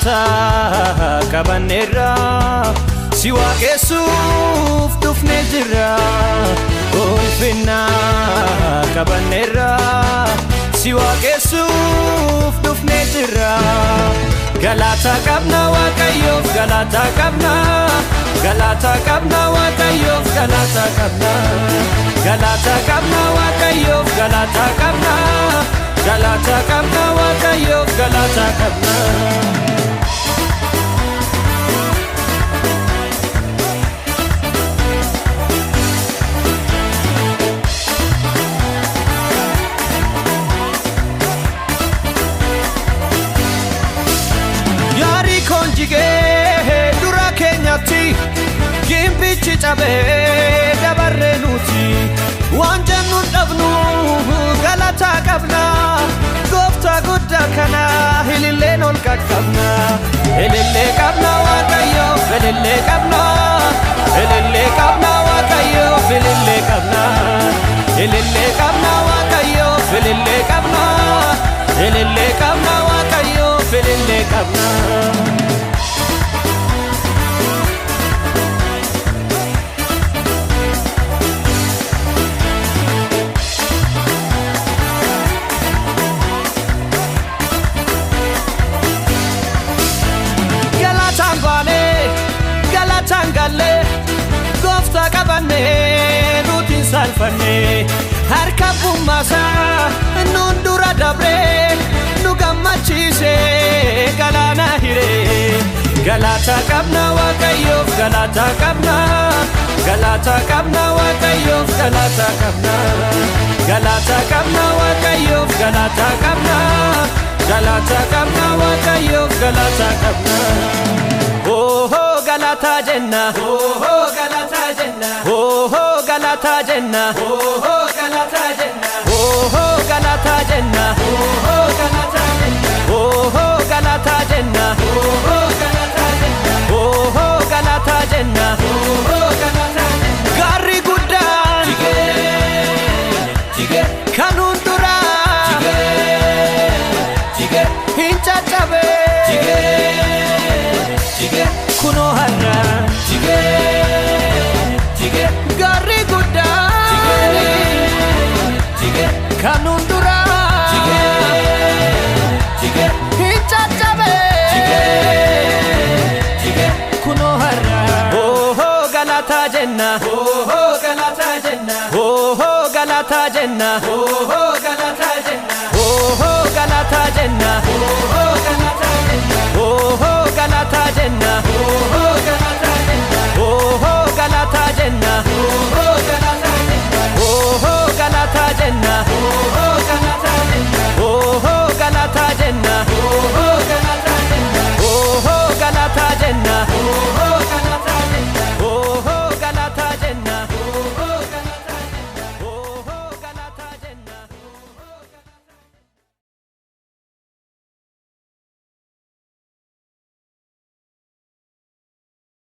galata kabanera siwa kesuf tufne jira ulfina kabanera siwa kesuf tufne jira galata kabna wakayo galata kabna wakayo galata kabna wakayo galata kabna wakayo galata kabna yari konjige dura kenyati gimbichi chabe dabarrenuti wanjanu dabnu galata kabna gofta gudda kana hilile nol kakabna hilile kabna wakayo hilile kabna wakayo hilile kabna wakayo hilile kabna wakayo hilile kabna tangale gofta kabane nutin salfane harkabu masa nundura dabre nugamachise galana hire galata kabna wakayo galata kabna wakayo galata kabna wakayo galata kabna wakayo galata kabna oh galata jenna oh galata jenna oh galata jenna oh galata jenna oh galata jenna oh galata jenna oh galata jenna oh galata jenna oh galata jenna oh galata jenna gari gudda jige kanundura jige hincha chabe jige kuno harra jige gari gudda jige kanundura jige hincha chabe jige kuno harra oh galata jenna oh galata jenna oh galata jenna oh